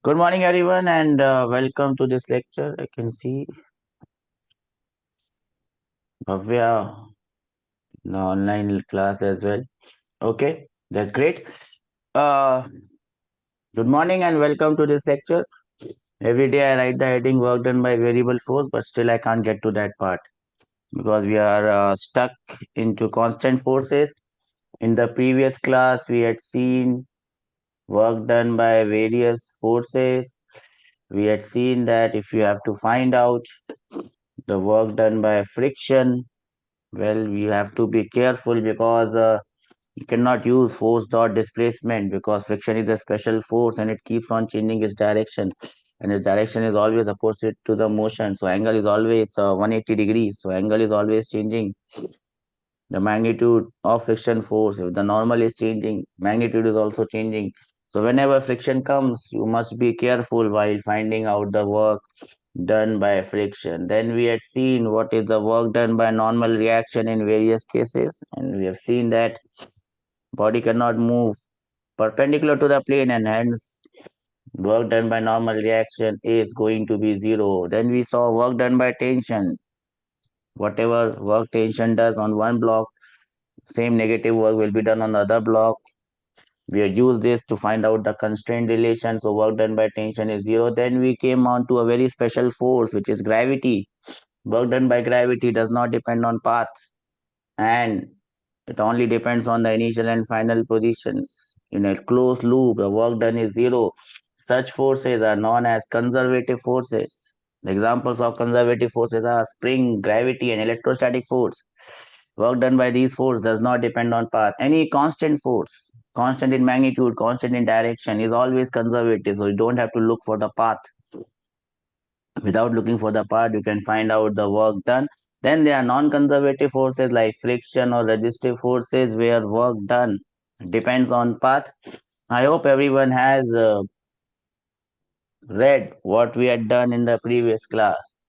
Good morning, everyone, and welcome to this lecture. I can see Bhavya in the online class as well. Okay, that's great. Uh, Good morning and welcome to this lecture. Every day I write the heading work done by variable force, but still I can't get to that part because we are stuck into constant forces. In the previous class, we had seen work done by various forces. We had seen that if you have to find out the work done by friction, well, we have to be careful because you cannot use force dot displacement because friction is a special force and it keeps on changing its direction, and its direction is always opposite to the motion. So angle is always 180 degrees. So angle is always changing. The magnitude of friction force, if the normal is changing, magnitude is also changing. So whenever friction comes, you must be careful while finding out the work done by friction. Then we had seen what is the work done by normal reaction in various cases, and we have seen that body cannot move perpendicular to the plane, and hence work done by normal reaction is going to be zero. Then we saw work done by tension. Whatever work tension does on one block, same negative work will be done on the other block. We had used this to find out the constraint relation. So work done by tension is zero. Then we came on to a very special force, which is gravity. Work done by gravity does not depend on path, and it only depends on the initial and final positions. In a closed loop, the work done is zero. Such forces are known as conservative forces. Examples of conservative forces are spring, gravity, and electrostatic force. Work done by these forces does not depend on path. Any constant force, constant in magnitude, constant in direction, is always conservative. So you don't have to look for the path. Without looking for the path, you can find out the work done. Then there are non-conservative forces like friction or resistive forces where work done depends on path. I hope everyone has read what we had done in the previous class.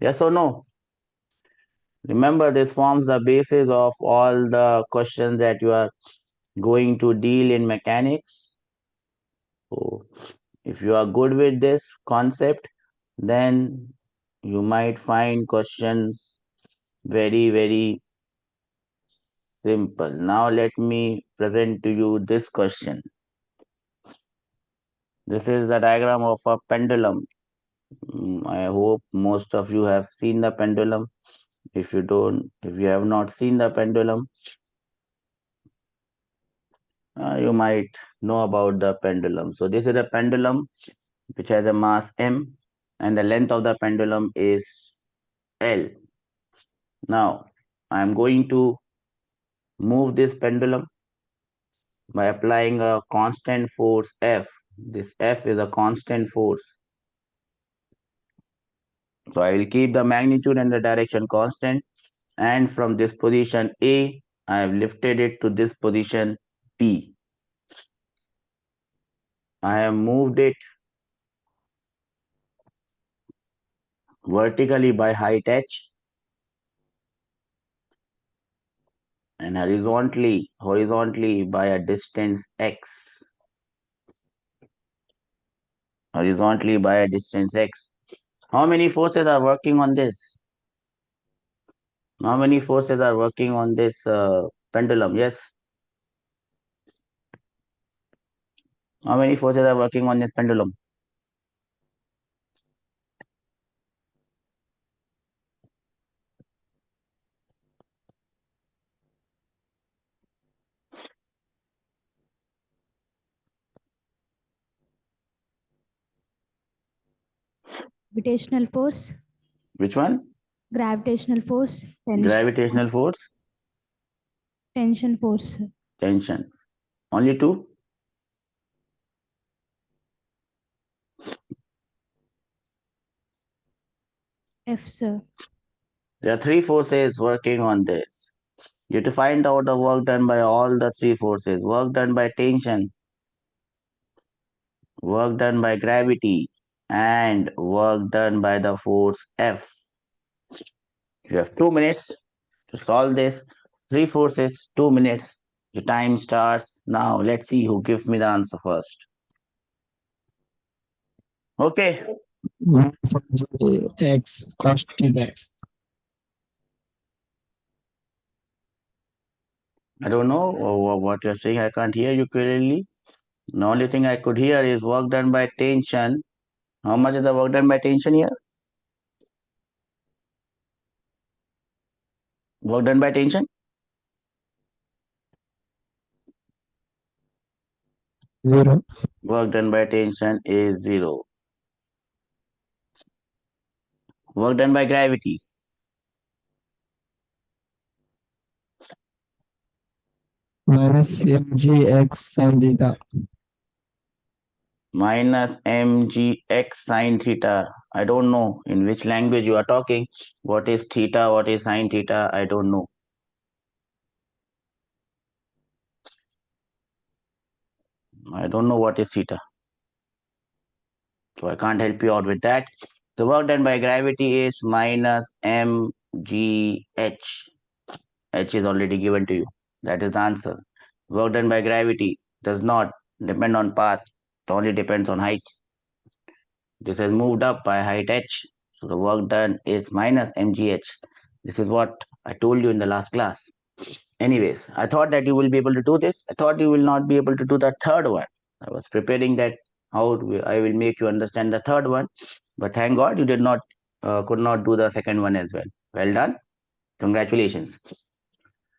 Yes or no? Remember, this forms the basis of all the questions that you are going to deal in mechanics. So, if you are good with this concept, then you might find questions very simple. Now, let me present to you this question. This is the diagram of a pendulum. I hope most of you have seen the pendulum. If you have not seen the pendulum, you might know about the pendulum. So this is a pendulum which has a mass m, and the length of the pendulum is L. Now I am going to move this pendulum by applying a constant force F. This F is a constant force. So I will keep the magnitude and the direction constant, and from this position A, I have lifted it to this position B. I have moved it vertically by height h and horizontally by a distance x. Horizontally by a distance x. How many forces are working on this? How many forces are working on this pendulum? Yes. How many forces are working on this pendulum? Gravitational force, Which one? gravitational force, Gravitational force, tension force. tension. Only two? F, sir. There are three forces working on this. You have to find out the work done by all the three forces. Work done by tension, work done by gravity, and work done by the force F. You have 2 minutes to solve this. Three forces, 2 minutes. The time starts now. Let's see who gives me the answer first. Okay. X cos theta. I don't know what you're saying. I can't hear you clearly. The only thing I could hear is work done by tension. How much is the work done by tension here? Work done by tension? 0 Work done by tension is 0. Work done by gravity. minus mgx sin theta. Minus mgx sine theta. I don't know in which language you are talking. What is theta? What is sine theta? I don't know. I don't know what is theta. So I can't help you out with that. The work done by gravity is minus mgh. H is already given to you. That is the answer. Work done by gravity does not depend on path. It only depends on height. This has moved up by height h. So the work done is minus mgh. This is what I told you in the last class. Anyways, I thought that you will be able to do this. I thought you will not be able to do the third one. I was preparing that how I will make you understand the third one. But thank God you did not could not do the second one as well. Well done. Congratulations.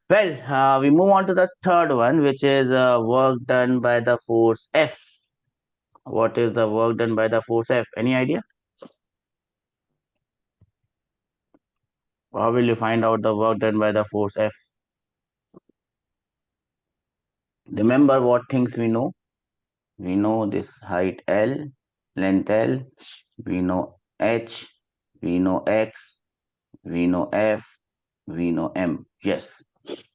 Well, we move on to the third one, which is work done by the force F. What is the work done by the force F? Any idea? How will you find out the work done by the force F? Remember what things we know. We know this height L, length L, we know H, we know X, we know F, we know M. Yes.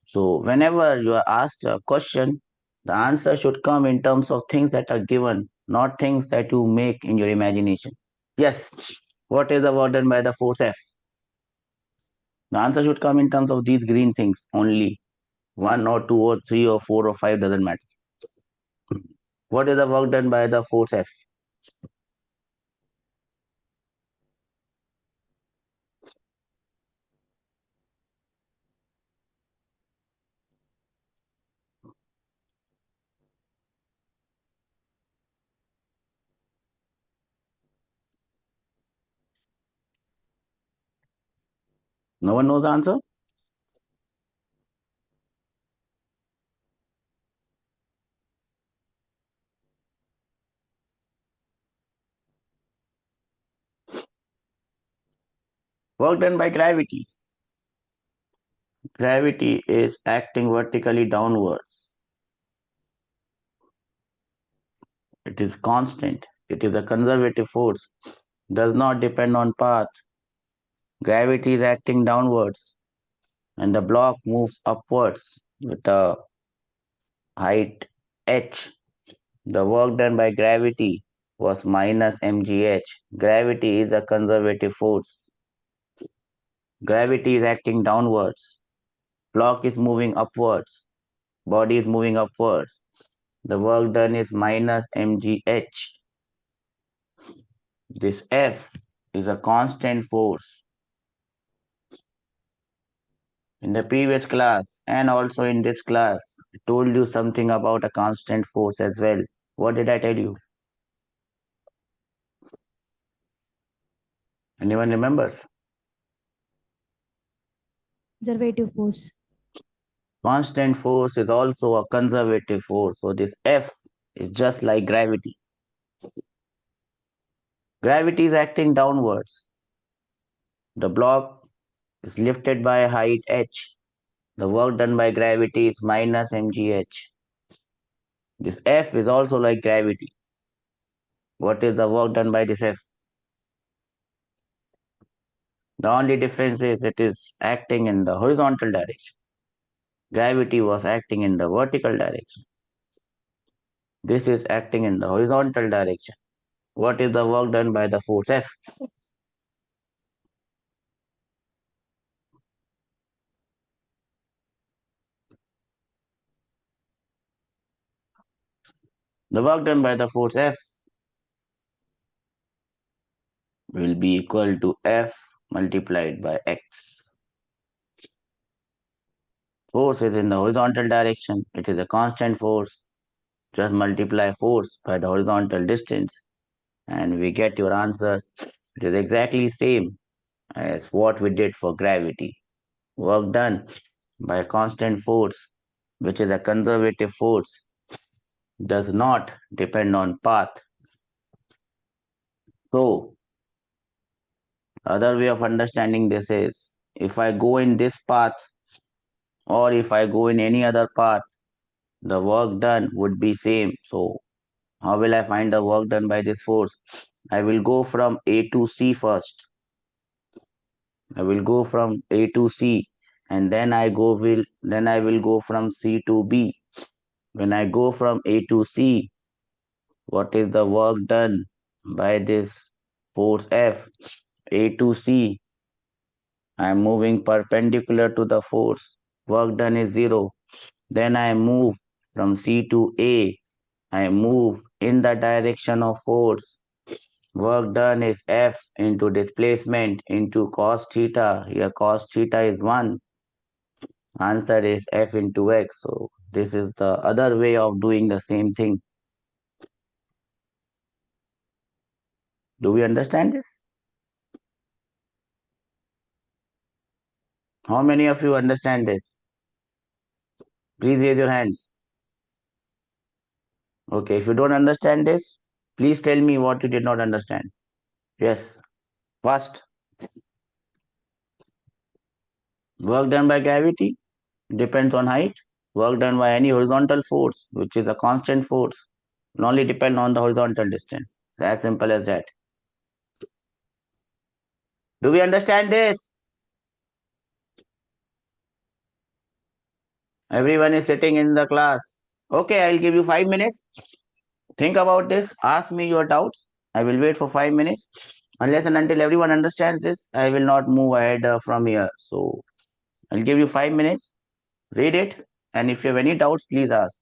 So whenever you are asked a question, the answer should come in terms of things that are given, not things that you make in your imagination. Yes. What is the word done by the force F? The answer should come in terms of these green things only. One or two or three or four or five doesn't matter. What is the work done by the force F? No one knows the answer? Work done by gravity. Gravity is acting vertically downwards. It is constant. It is a conservative force. Does not depend on path. Gravity is acting downwards and the block moves upwards with a height h. The work done by gravity was minus mgh. Gravity is a conservative force. Gravity is acting downwards. Block is moving upwards. Body is moving upwards. The work done is minus mgh. This F is a constant force. In the previous class and also in this class, I told you something about a constant force as well. What did I tell you? Anyone remembers? Conservative force. Constant force is also a conservative force. So this F is just like gravity. Gravity is acting downwards. The block is lifted by a height h. The work done by gravity is minus mgh. This F is also like gravity. What is the work done by this F? The only difference is it is acting in the horizontal direction. Gravity was acting in the vertical direction. This is acting in the horizontal direction. What is the work done by the force F? The work done by the force F will be equal to F multiplied by X. Force is in the horizontal direction. It is a constant force. Just multiply force by the horizontal distance and we get your answer. It is exactly same as what we did for gravity. Work done by a constant force, which is a conservative force, does not depend on path. So, other way of understanding this is, if I go in this path or if I go in any other path, the work done would be same. So, how will I find the work done by this force? I will go from A to C first. I will go from A to C and then I will go from C to B. When I go from A to C, what is the work done by this force F? A to C, I am moving perpendicular to the force. Work done is 0. Then I move from C to A. I move in the direction of force. Work done is F into displacement into cos theta. Here cos theta is 1. Answer is F into X. So this is the other way of doing the same thing. Do we understand this? How many of you understand this? Please raise your hands. Okay, if you don't understand this, please tell me what you did not understand. Yes, first, work done by gravity depends on height. Work done by any horizontal force, which is a constant force, will only depend on the horizontal distance. It's as simple as that. Do we understand this? Everyone is sitting in the class. Okay, I'll give you 5 minutes. Think about this. Ask me your doubts. I will wait for 5 minutes. Unless and until everyone understands this, I will not move ahead from here. So I'll give you 5 minutes. Read it. And if you have any doubts, please ask.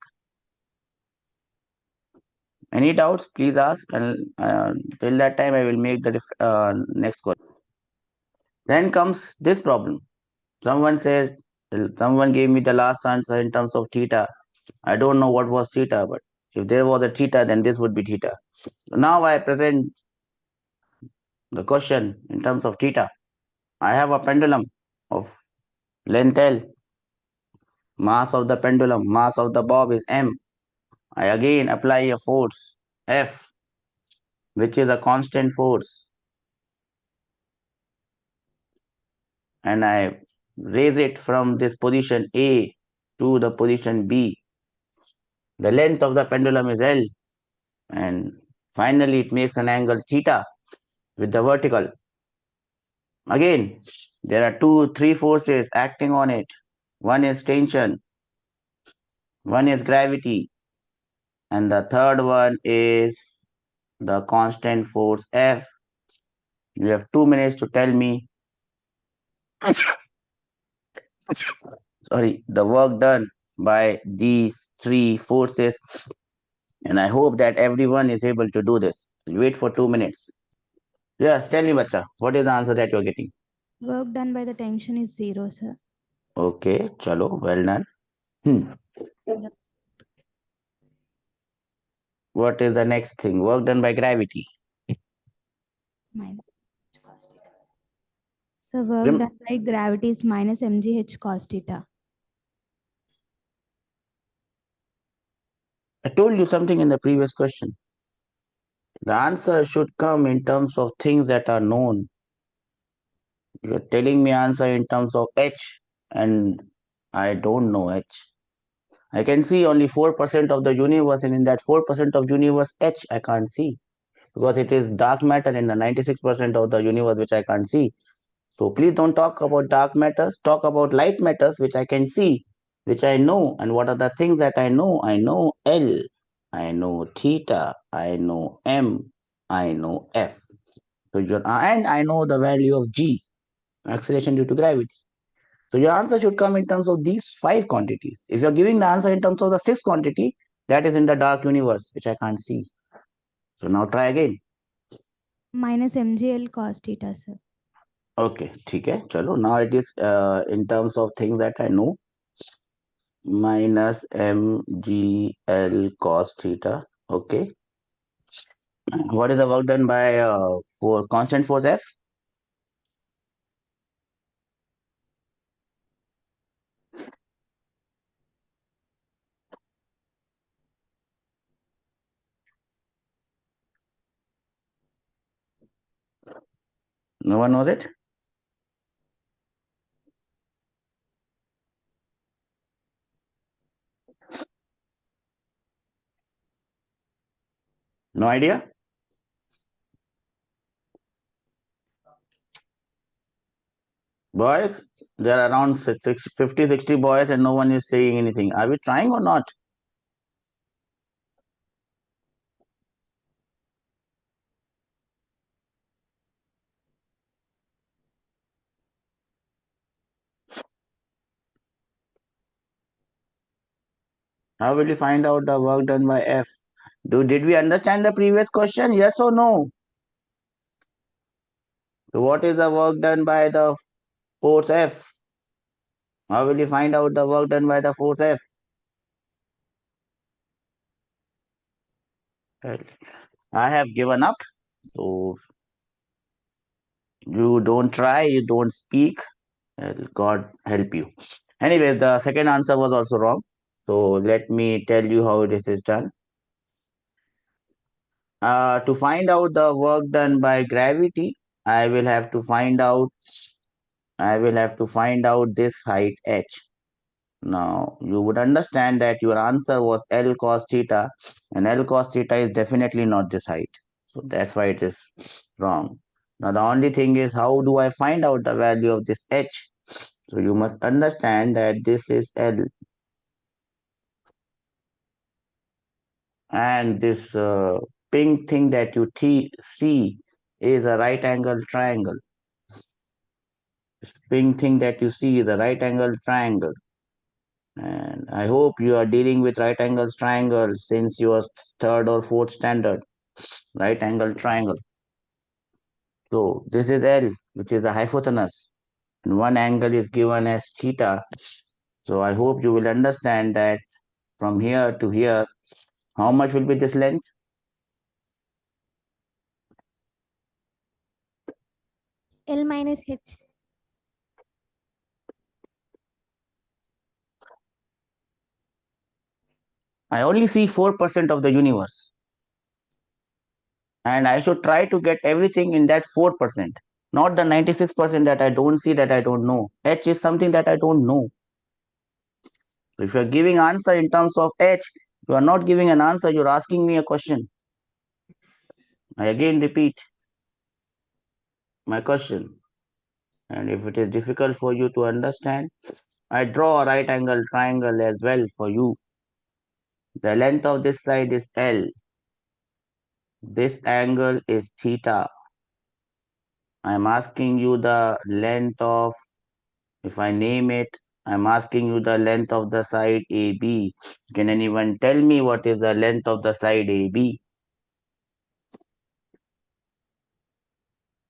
Any doubts, please ask. And till that time, I will make the next question. Then comes this problem. Someone gave me the last answer in terms of theta. I don't know what was theta, but if there was a theta, then this would be theta. So now I present the question in terms of theta. I have a pendulum of length L. Mass of the pendulum, mass of the bob is m. I again apply a force F, which is a constant force, and I raise it from this position A to the position B. The length of the pendulum is L, and finally it makes an angle theta with the vertical. Again, there are three forces acting on it. One is tension, one is gravity, and the third one is the constant force F. You have 2 minutes to tell me the work done by these three forces, and I hope that everyone is able to do this. Wait for 2 minutes. Yes, tell me, bacha, what is the answer that you're getting? Work done by the tension is 0, sir. Okay, chalo, well done. What is the next thing? Work done by gravity. Minus cos theta. So work done by gravity is minus mgh cos theta. I told you something in the previous question. The answer should come in terms of things that are known. You're telling me answer in terms of H, and I don't know H. I can see only 4% of the universe, and in that 4% of universe H, I can't see because it is dark matter in the 96% of the universe which I can't see. So please don't talk about dark matters. Talk about light matters which I can see, which I know. And what are the things that I know? I know L, I know theta, I know M, I know F. So and I know the value of G, acceleration due to gravity. So your answer should come in terms of these 5 quantities. If you're giving the answer in terms of the 6th quantity, that is in the dark universe, which I can't see. So now try again. minus mgl cos theta, sir. Okay, ठीक है चलो. Now it is in terms of things that I know, minus mgl cos theta. Okay. What is the work done by for constant force F? No one knows it? No idea? Boys, there are around 50, 60 boys and no one is saying anything. Are we trying or not? How will you find out the work done by F? Did we understand the previous question? Yes or no? So what is the work done by the force F? How will you find out the work done by the force F? Well, I have given up. So you don't try, you don't speak. Well, God help you. Anyway, the second answer was also wrong. So let me tell you how this is done. To find out the work done by gravity, I will have to find out this height h. Now you would understand that your answer was L cos theta, and L cos theta is definitely not this height. So that's why it is wrong. Now the only thing is, how do I find out the value of this h? So you must understand that this is L, and this pink thing that you see is a right angle triangle. This pink thing that you see is a right angle triangle. And I hope you are dealing with right angle triangles since your third or fourth standard. Right angle triangle. So this is L, which is the hypotenuse, and one angle is given as theta. So I hope you will understand that from here to here, how much will be this length? L minus h. I only see 4% of the universe, and I should try to get everything in that 4%, not the 96% that I don't see, that I don't know. H is something that I don't know. So if you're giving answer in terms of H, you are not giving an answer, you're asking me a question. I again repeat my question. And if it is difficult for you to understand, I draw a right angle triangle as well for you. The length of this side is L. This angle is theta. I'm asking you the length of, if I name it, I'm asking you the length of the side AB. Can anyone tell me what is the length of the side AB?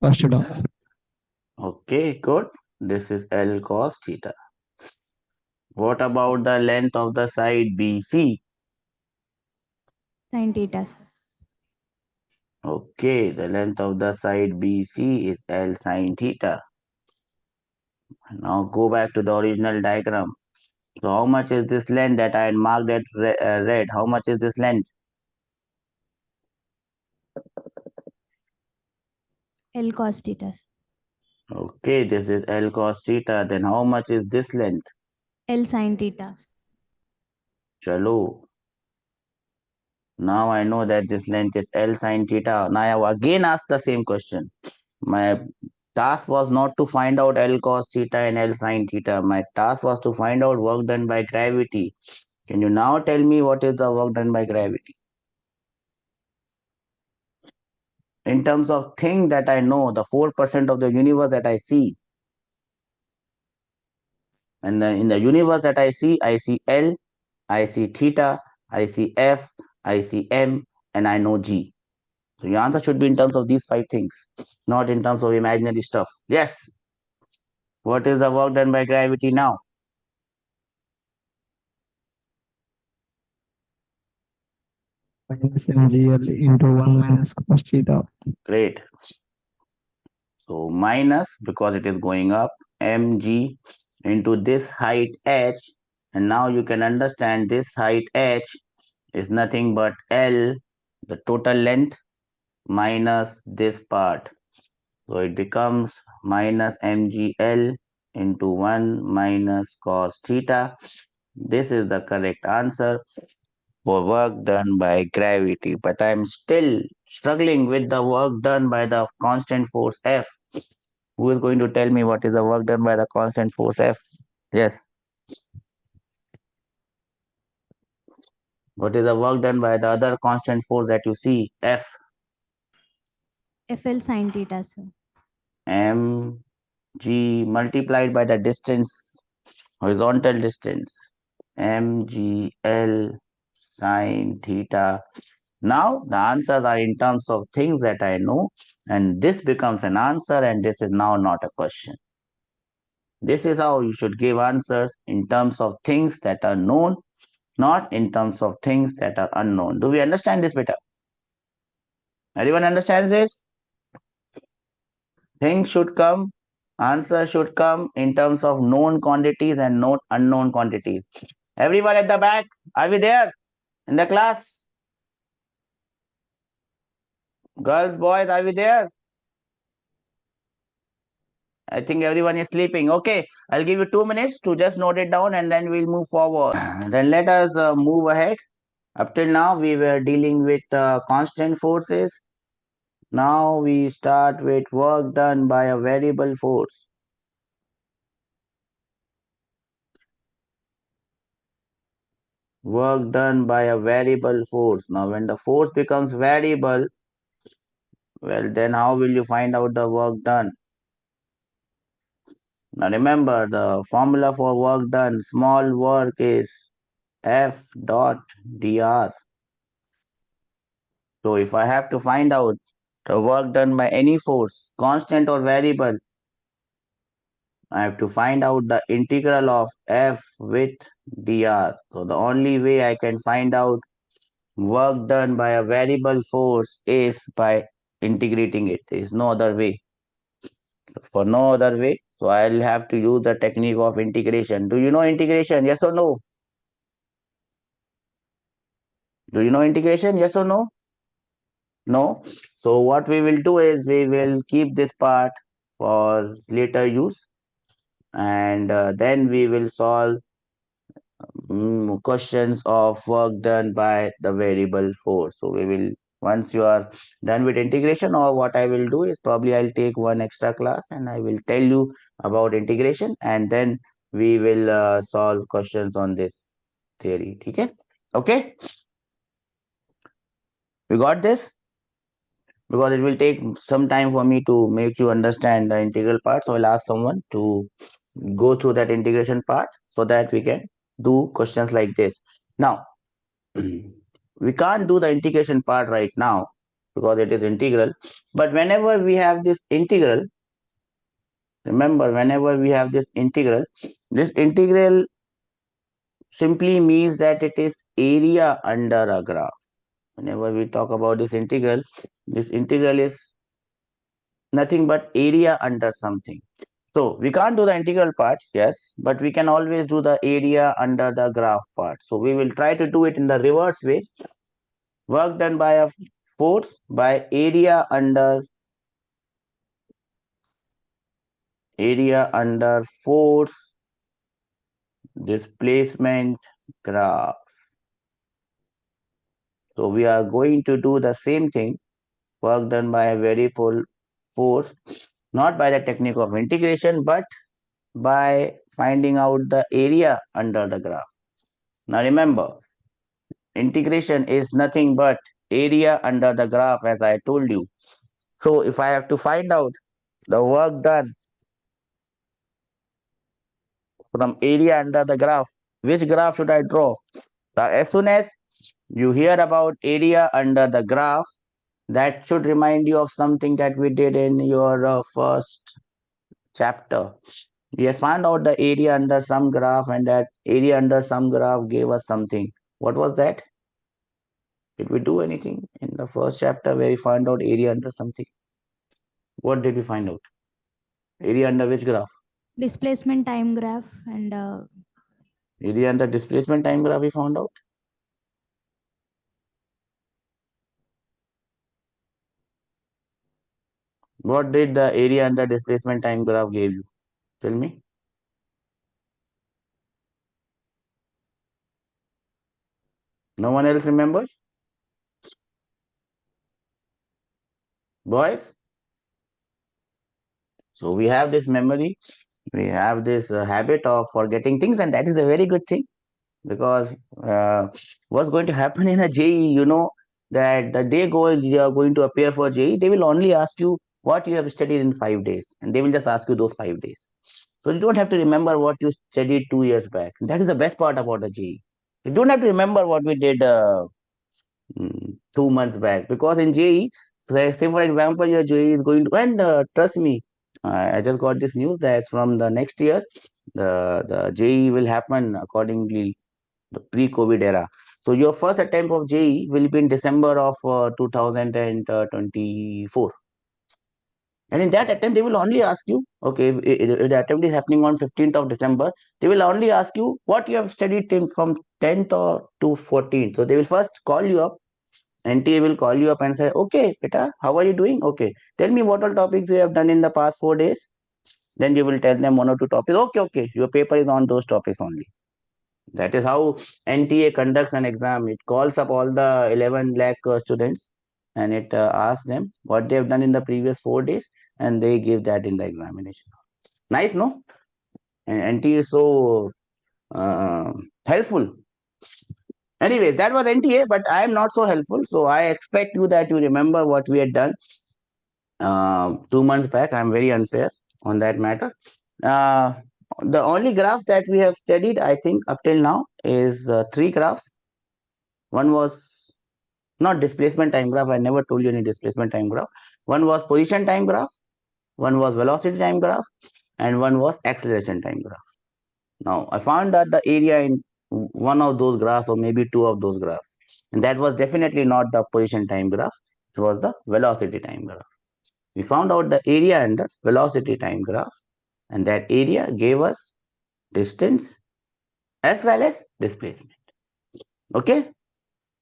First down. Okay, good. This is L cos theta. What about the length of the side BC? Sin theta, sir. Okay, the length of the side BC is L sin theta. Now go back to the original diagram. So how much is this length that I had marked at red? How much is this length? L cos theta, sir. Okay, this is L cos theta. Then how much is this length? L sin theta. Chalo. Now I know that this length is L sin theta. Now I have again asked the same question. My task was not to find out L cos theta and L sin theta. My task was to find out work done by gravity. Can you now tell me what is the work done by gravity? In terms of thing that I know, the 4% of the universe that I see, and in the universe that I see L, I see theta, I see F, I see M, and I know G. So your answer should be in terms of these 5 things, not in terms of imaginary stuff. Yes. What is the work done by gravity now? minus mgl into 1 minus cos theta. Great. So minus, because it is going up, mg into this height h. And now you can understand this height h is nothing but L, the total length, minus this part. So it becomes minus mgl into 1 minus cos theta. This is the correct answer for work done by gravity. But I'm still struggling with the work done by the constant force F. Who is going to tell me what is the work done by the constant force F? Yes. What is the work done by the other constant force that you see? F. FL sin theta, sir. M G multiplied by the distance, horizontal distance, MGL sine theta. Now the answers are in terms of things that I know, and this becomes an answer, and this is now not a question. This is how you should give answers in terms of things that are known, not in terms of things that are unknown. Do we understand this better? Everyone understands this? Things should come, answer should come in terms of known quantities and not unknown quantities. Everyone at the back, are we there in the class? Girls, boys, are we there? I think everyone is sleeping. Okay, I'll give you 2 minutes to just note it down and then we'll move forward. Then let us move ahead. Up till now, we were dealing with constant forces. Now we start with work done by a variable force. Work done by a variable force. Now, when the force becomes variable, well, then how will you find out the work done? Now, remember the formula for work done. Small work is F dot dr. So, if I have to find out the work done by any force, constant or variable, I have to find out the integral of F with dr. So, the only way I can find out work done by a variable force is by integrating it. There is no other way. For no other way, so I'll have to use the technique of integration. Do you know integration? Yes or no? Do you know integration? Yes or no? No. So what we will do is we will keep this part for later use, and then we will solve questions of work done by the variable force. So we will, once you are done with integration, or what I will do is probably I'll take one extra class and I will tell you about integration, and then we will solve questions on this theory. Okay? Okay? We got this? Because it will take some time for me to make you understand the integral part. So I'll ask someone to go through that integration part so that we can do questions like this. Now, we can't do the integration part right now because it is integral, but whenever we have this integral, remember, whenever we have this integral simply means that it is area under a graph. Whenever we talk about this integral is nothing but area under something. So we can't do the integral part, yes, but we can always do the area under the graph part. So we will try to do it in the reverse way. Work done by a force by area under force displacement graph. So we are going to do the same thing, work done by a variable force, not by the technique of integration, but by finding out the area under the graph. Now remember, integration is nothing but area under the graph, as I told you. So if I have to find out the work done from area under the graph, which graph should I draw? Now, as soon as you hear about area under the graph, That should remind you of something that we did in your first chapter. We have found out the area under some graph, and that area under some graph gave us something. What was that? Did we do anything in the first chapter where we found out area under something? What did we find out? Area under which graph? Displacement time graph and Area under displacement time graph we found out. What did the area under displacement time graph give you? Tell me. No one else remembers? Boys? So we have this memory, we have this habit of forgetting things, and that is a very good thing, because what's going to happen in a JEE, that the day you are going to appear for JEE, they will only ask you what you have studied in 5 days, and they will just ask you those 5 days. So you don't have to remember what you studied 2 years back. That is the best part about the JEE. You don't have to remember what we did 2 months back, because in JEE, say for example, your JEE is going to, and trust me, I just got this news that from the next year, the JEE will happen accordingly the pre-COVID era. So your first attempt of JEE will be in December of 2024. And in that attempt, they will only ask you, okay, if the attempt is happening on 15th of December, they will only ask you what you have studied from 10th or to 14th. So they will first call you up. NTA will call you up and say, okay, beta, how are you doing? Okay, tell me what all topics you have done in the past 4 days. Then you will tell them one or two topics. Okay, okay, your paper is on those topics only. That is how NTA conducts an exam. It calls up all the 11 lakh students, and it asks them what they have done in the previous 4 days, and they give that in the examination. Nice, no? And NTA is so helpful. Anyways, that was NTA, but I am not so helpful. So I expect you that you remember what we had done 2 months back. I'm very unfair on that matter. The only graph that we have studied, I think, up till now is three graphs. One was not displacement time graph. I never told you any displacement time graph. One was position time graph, one was velocity time graph, and one was acceleration time graph. Now, I found that the area in one of those graphs, or maybe two of those graphs, and that was definitely not the position time graph, it was the velocity time graph. We found out the area under velocity time graph, and that area gave us distance as well as displacement. Okay,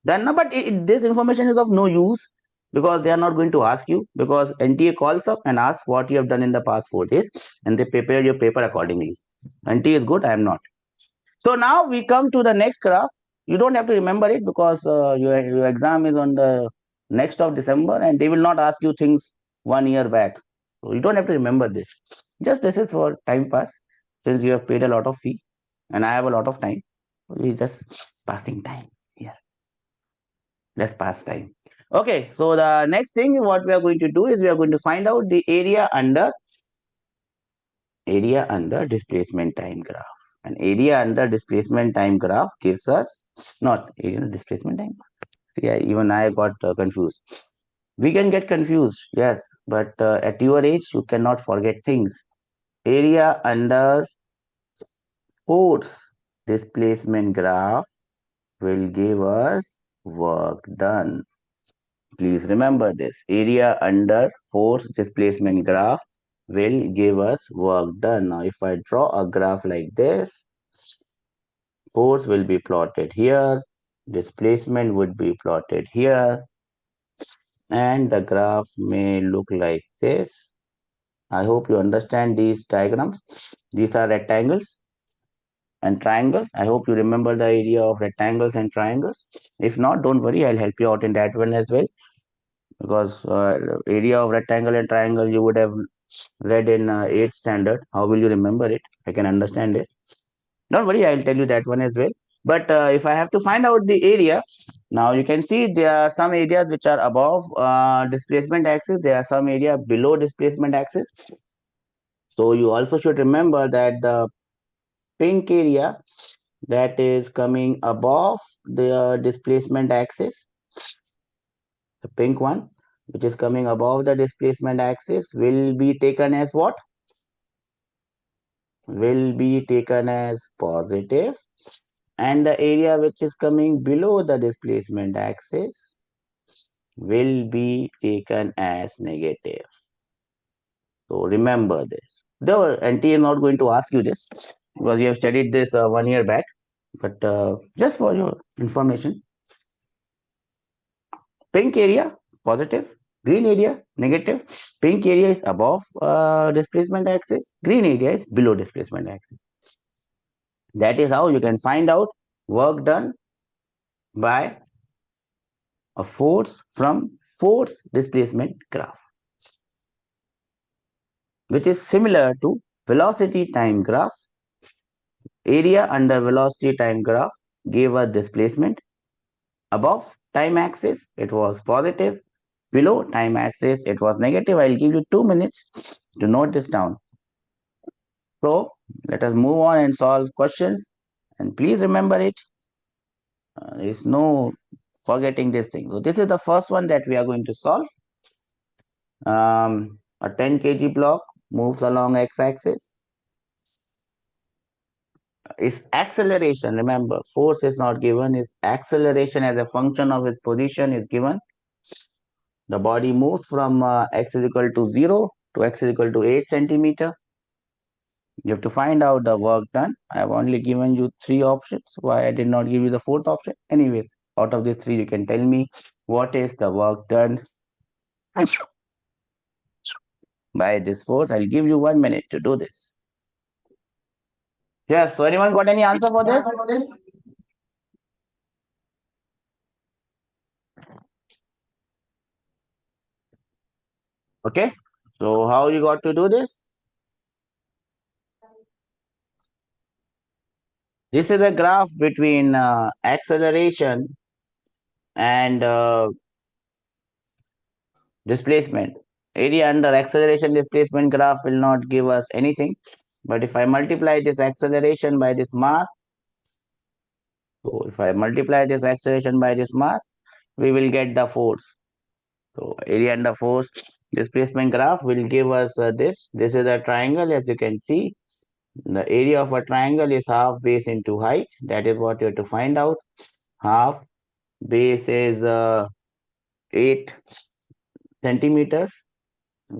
done now, but this information is of no use, because they are not going to ask you, because NTA calls up and asks what you have done in the past 4 days, and they prepare your paper accordingly. NTA is good, I am not. So now we come to the next graph. You don't have to remember it, because your exam is on the next of December, and they will not ask you things 1 year back. So you don't have to remember this. Just this is for time pass, since you have paid a lot of fee and I have a lot of time. We just passing time here. Let's pass time. Okay, so the next thing what we are going to do is we are going to find out the area under displacement time graph. And area under displacement time graph gives us not area under displacement time. See, even I got confused. We can get confused, yes, but at your age you cannot forget things. Area under force displacement graph will give us work done. Please remember this. Area under force displacement graph will give us work done. Now, if I draw a graph like this, force will be plotted here, displacement would be plotted here, and the graph may look like this. I hope you understand these diagrams. These are rectangles and triangles. I hope you remember the area of rectangles and triangles. If not, don't worry, I'll help you out in that one as well, because area of rectangle and triangle you would have read in 8th standard. How will you remember it? I can understand this. Don't worry, I'll tell you that one as well. But if I have to find out the area, now you can see there are some areas which are above displacement axis. There are some area below displacement axis. So you also should remember that the pink area that is coming above the displacement axis, the pink one, which is coming above the displacement axis, will be taken as what? Will be taken as positive, and the area which is coming below the displacement axis will be taken as negative. So remember this. The NT is not going to ask you this because you have studied this 1 year back, but just for your information, pink area positive, green area negative. Pink area is above displacement axis, green area is below displacement axis. That is how you can find out work done by a force from force displacement graph, which is similar to velocity time graph. Area under velocity time graph gave us displacement. Above time axis, it was positive. Below time axis, it was negative. I'll give you 2 minutes to note this down. So let us move on and solve questions. And please remember it. There is no forgetting this thing. So this is the first one that we are going to solve. A 10 kg block moves along x-axis. Its acceleration, remember, force is not given. Its acceleration as a function of its position is given. The body moves from x is equal to 0 to x is equal to 8 centimeter. You have to find out the work done. I have only given you 3 options. Why I did not give you the 4th option? Anyways, out of these 3, you can tell me what is the work done by this force. I'll give you 1 minute to do this. Yes, so anyone got any answer for this? Okay, so how you got to do this? This is a graph between acceleration and displacement. Area under acceleration displacement graph will not give us anything. But if I multiply this acceleration by this mass, so if I multiply this acceleration by this mass, we will get the force. So area under force displacement graph will give us this. This is a triangle, as you can see. The area of a triangle is half base into height. That is what you have to find out. Half base is 8 centimeters.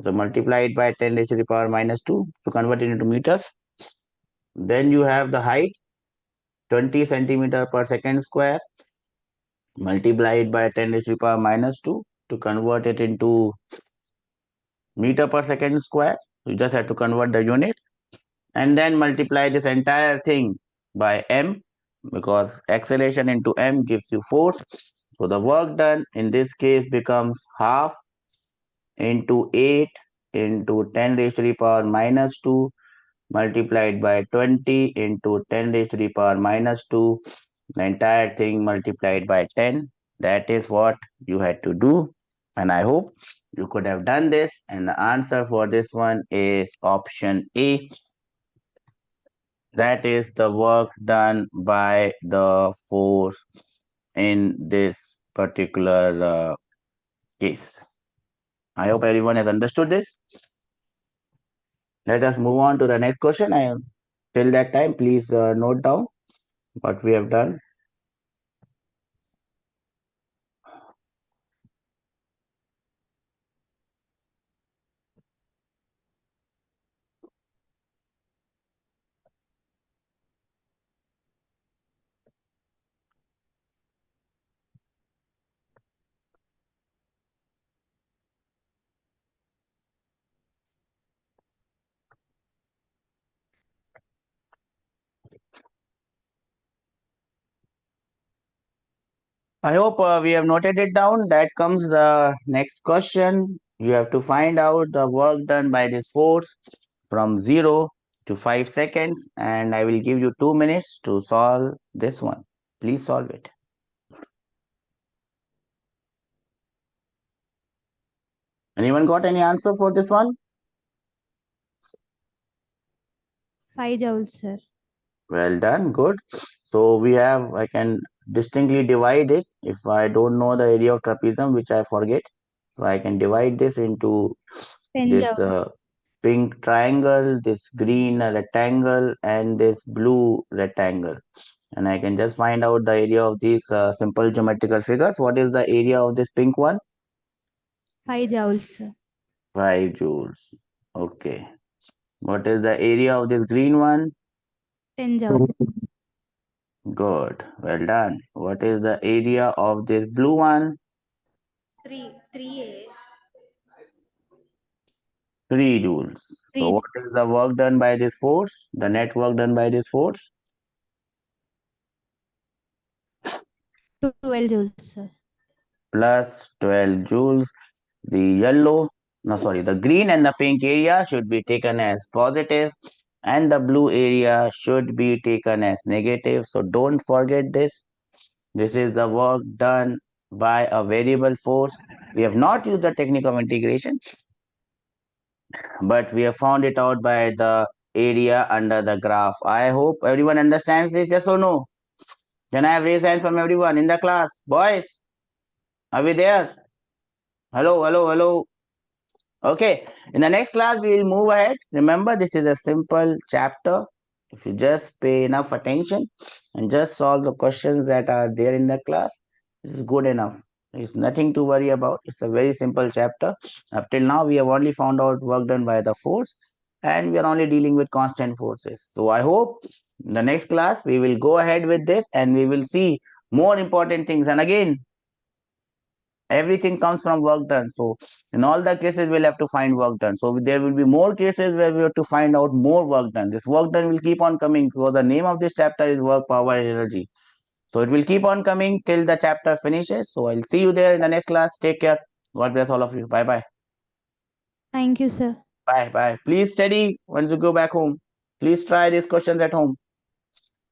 So multiply it by 10 raised to the power minus 2 to convert it into meters. Then you have the height, 20 centimeter per second square. Multiply it by 10 raised to the power minus 2 to convert it into meter per second square. You just have to convert the units. And then multiply this entire thing by m, because acceleration into m gives you force. So the work done in this case becomes half into 8 into 10 raised to the power minus 2 multiplied by 20 into 10 raised to the power minus 2, the entire thing multiplied by 10. That is what you had to do, and I hope you could have done this, and the answer for this one is option A. That is the work done by the force in this particular case. I hope everyone has understood this. Let us move on to the next question. Till that time, please note down what we have done. I hope we have noted it down. That comes the next question. You have to find out the work done by this force from 0 to 5 seconds, and I will give you 2 minutes to solve this one. Please solve it. Anyone got any answer for this one? 5 joules, sir. Well done, good. So we have, I can distinctly divide it if I don't know the area of trapezium, which I forget. So I can divide this into 10 this joules. pink triangle, this green rectangle, and this blue rectangle. And I can just find out the area of these simple geometrical figures. What is the area of this pink one? 5 joules, sir. 5 joules. Okay. What is the area of this green one? 10 joules. Good. Well done. What is the area of this blue one? 3 3 joules. So 3 what is the work done by this force? The net work done by this force? 12 joules, sir. Plus 12 joules. The yellow, no sorry, the green and the pink area should be taken as positive and the blue area should be taken as negative. So don't forget this. This is the work done by a variable force. We have not used the technique of integration, but we have found it out by the area under the graph. I hope everyone understands this, yes or no? Can I have raise hands from everyone in the class? Boys, are we there? Hello, hello, hello. Okay, in the next class, we will move ahead. Remember, this is a simple chapter. If you just pay enough attention and just solve the questions that are there in the class, this is good enough. There's nothing to worry about. It's a very simple chapter. Up till now, we have only found out work done by the force and we are only dealing with constant forces. So I hope in the next class, we will go ahead with this and we will see more important things. And again, everything comes from work done. So in all the cases, we'll have to find work done. So there will be more cases where we have to find out more work done. This work done will keep on coming because the name of this chapter is work, power, and energy. So it will keep on coming till the chapter finishes. So I'll see you there in the next class. Take care. God bless all of you. Bye bye. Thank you, sir. Bye bye. Please study once you go back home. Please try these questions at home.